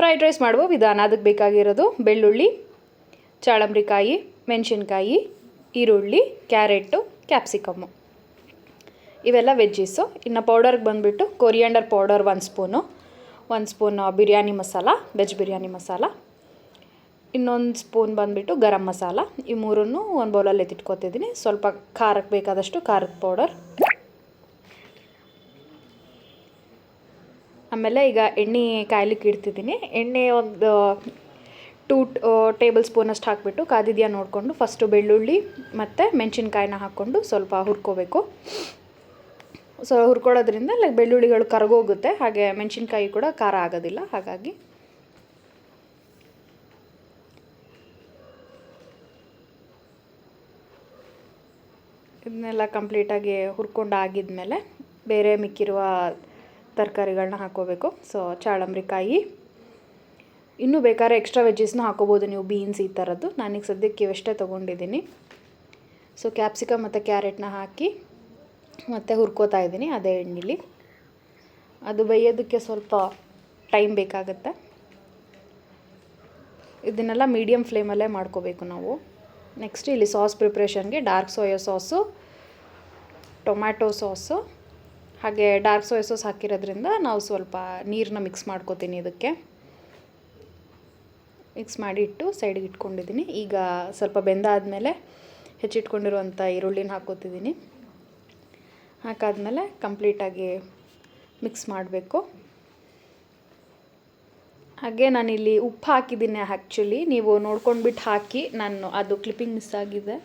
Fried rice ಮಾಡುವ ವಿಧಾನ. ಅದಕ್ಕೆ ಬೇಕಾಗಿರೋದು ಬೆಳ್ಳುಳ್ಳಿ, ಚಾಳಂಬ್ರಿಕಾಯಿ, ಮೆಣಸಿನ್ಕಾಯಿ, ಈರುಳ್ಳಿ, ಕ್ಯಾರೆಟು, ಕ್ಯಾಪ್ಸಿಕಮ್ಮು, ಇವೆಲ್ಲ ವೆಜ್ಜೀಸು. ಇನ್ನು ಪೌಡರ್ಗೆ ಬಂದುಬಿಟ್ಟು coriander powder 1 spoon biryani masala, veg biryani masala, ಇನ್ನೊಂದು ಸ್ಪೂನ್ ಬಂದುಬಿಟ್ಟು ಗರಂ ಮಸಾಲ. ಈ ಮೂರನ್ನು ಒಂದು ಬೌಲಲ್ಲಿ ಎತ್ತಿಟ್ಕೊತಿದ್ದೀನಿ. ಸ್ವಲ್ಪ ಖಾರಕ್ಕೆ ಬೇಕಾದಷ್ಟು ಖಾರದ ಪೌಡರ್. ಆಮೇಲೆ ಈಗ ಎಣ್ಣೆ ಕಾಯ್ಲಿಕ್ಕೆ ಇಡ್ತಿದ್ದೀನಿ. ಎಣ್ಣೆ ಒಂದು 2 ಟೇಬಲ್ ಸ್ಪೂನಷ್ಟು ಹಾಕಿಬಿಟ್ಟು ಕಾದಿದೆಯಾ ನೋಡಿಕೊಂಡು ಫಸ್ಟು ಬೆಳ್ಳುಳ್ಳಿ ಮತ್ತು ಮೆಣಸಿನ್ಕಾಯಿನ ಹಾಕ್ಕೊಂಡು ಸ್ವಲ್ಪ ಹುರ್ಕೋಬೇಕು. ಸೊ ಹುರ್ಕೊಳ್ಳೋದ್ರಿಂದ ಲೈಕ್ ಬೆಳ್ಳುಳ್ಳಿಗಳು ಕರಗೋಗುತ್ತೆ, ಹಾಗೆ ಮೆಣಸಿನ್ಕಾಯಿ ಕೂಡ ಖಾರ ಆಗೋದಿಲ್ಲ. ಹಾಗಾಗಿ ಇದನ್ನೆಲ್ಲ ಕಂಪ್ಲೀಟಾಗಿ ಹುರ್ಕೊಂಡು ಆಗಿದ್ಮೇಲೆ ಬೇರೆ ಮಿಕ್ಕಿರುವ ತರಕಾರಿಗಳನ್ನ ಹಾಕ್ಕೋಬೇಕು. ಸೊ ಚಾಳಂಬ್ರಿಕಾಯಿ, ಇನ್ನೂ ಬೇಕಾದ್ರೆ ಎಕ್ಸ್ಟ್ರಾ ವೆಜ್ಜೀಸ್ನ ಹಾಕೋಬೋದು ನೀವು, ಬೀನ್ಸ್ ಈ ಥರದ್ದು. ನಾನೀಗ ಸದ್ಯಕ್ಕೆ ಇವೆಷ್ಟೇ ತೊಗೊಂಡಿದ್ದೀನಿ. ಸೊ ಕ್ಯಾಪ್ಸಿಕಮ್ ಮತ್ತು ಕ್ಯಾರೆಟ್ನ ಹಾಕಿ ಮತ್ತು ಹುರ್ಕೋತಾ ಇದ್ದೀನಿ ಅದೇ ಎಣ್ಣೆಲಿ. ಅದು ಬೇಯೋದಕ್ಕೆ ಸ್ವಲ್ಪ ಟೈಮ್ ಬೇಕಾಗುತ್ತೆ. ಇದನ್ನೆಲ್ಲ ಮೀಡಿಯಮ್ ಫ್ಲೇಮಲ್ಲೇ ಮಾಡ್ಕೋಬೇಕು ನಾವು. ನೆಕ್ಸ್ಟ್ ಇಲ್ಲಿ ಸಾಸ್ ಪ್ರಿಪ್ರೇಷನ್ಗೆ dark soya sauce, tomato sauce, ಹಾಗೆ ಡಾರ್ಕ್ ಸೋಯಾ ಸಾಸ್ ಹಾಕಿರೋದ್ರಿಂದ ನಾವು ಸ್ವಲ್ಪ ನೀರನ್ನ ಮಿಕ್ಸ್ ಮಾಡ್ಕೋತೀನಿ. ಇದಕ್ಕೆ ಮಿಕ್ಸ್ ಮಾಡಿಟ್ಟು ಸೈಡಿಗೆ ಇಟ್ಕೊಂಡಿದ್ದೀನಿ. ಈಗ ಸ್ವಲ್ಪ ಬೆಂದಾದಮೇಲೆ ಹೆಚ್ಚಿಟ್ಕೊಂಡಿರುವಂಥ ಈರುಳ್ಳಿನ ಹಾಕ್ಕೋತಿದ್ದೀನಿ. ಹಾಕಾದ್ಮೇಲೆ ಕಂಪ್ಲೀಟಾಗಿ ಮಿಕ್ಸ್ ಮಾಡಬೇಕು. ಹಾಗೆ ನಾನಿಲ್ಲಿ ಉಪ್ಪು ಹಾಕಿದ್ದೀನಿ ಆ್ಯಕ್ಚುಲಿ, ನೀವು ನೋಡ್ಕೊಂಡ್ಬಿಟ್ಟು ಹಾಕಿ. ನಾನು ಅದು ಕ್ಲಿಪ್ಪಿಂಗ್ ಮಿಸ್ ಆಗಿದೆ.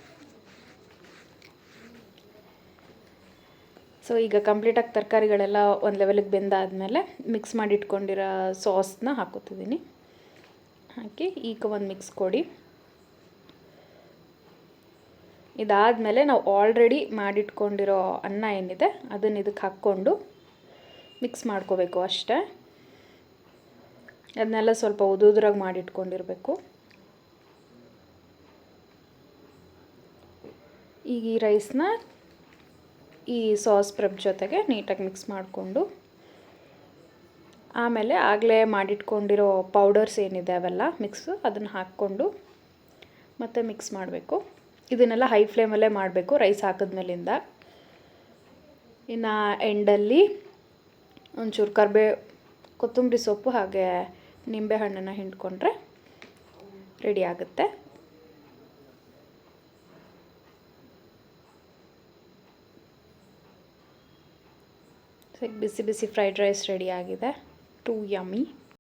ಸೊ ಈಗ ಕಂಪ್ಲೀಟಾಗಿ ತರಕಾರಿಗಳೆಲ್ಲ ಒಂದು ಲೆವೆಲಿಗೆ ಬೆಂದಾದಮೇಲೆ ಮಿಕ್ಸ್ ಮಾಡಿ ಇಟ್ಕೊಂಡಿರೋ ಸಾಸ್ನ ಹಾಕೋತಿದ್ದೀನಿ. ಹಾಕಿ ಈಗ ಒಂದು ಮಿಕ್ಸ್ ಕೊಡಿ. ಇದಾದಮೇಲೆ ನಾವು ಆಲ್ರೆಡಿ ಮಾಡಿಟ್ಕೊಂಡಿರೋ ಅನ್ನ ಏನಿದೆ ಅದನ್ನು ಇದಕ್ಕೆ ಹಾಕ್ಕೊಂಡು ಮಿಕ್ಸ್ ಮಾಡ್ಕೋಬೇಕು ಅಷ್ಟೇ. ಅದನ್ನೆಲ್ಲ ಸ್ವಲ್ಪ ಉದುರಾಗಿ ಮಾಡಿಟ್ಕೊಂಡಿರಬೇಕು. ಈಗ ಈ ರೈಸ್ನ ಈ ಸಾಸ್ ಪ್ರೆಪ್ ಜೊತೆಗೆ ನೀಟಾಗಿ ಮಿಕ್ಸ್ ಮಾಡಿಕೊಂಡು ಆಮೇಲೆ ಆಗಲೇ ಮಾಡಿಟ್ಕೊಂಡಿರೋ ಪೌಡರ್ಸ್ ಏನಿದೆ ಅವೆಲ್ಲ ಅದನ್ನು ಹಾಕ್ಕೊಂಡು ಮತ್ತೆ ಮಿಕ್ಸ್ ಮಾಡಬೇಕು. ಇದನ್ನೆಲ್ಲ ಹೈ ಫ್ಲೇಮಲ್ಲೇ ಮಾಡಬೇಕು ರೈಸ್ ಹಾಕಿದ್ಮೇಲಿಂದ. ಇನ್ನು ಎಂಡಲ್ಲಿ ಒಂಚೂರು ಕೊತ್ತಂಬರಿ ಸೊಪ್ಪು ಹಾಗೆ ನಿಂಬೆಹಣ್ಣನ್ನು ಹಿಂಡ್ಕೊಂಡ್ರೆ ರೆಡಿ ಆಗುತ್ತೆ. ಬಿಸಿ ಬಿಸಿ ಫ್ರೈಡ್ ರೈಸ್ ರೆಡಿ ಆಗಿದೆ. Two yummy.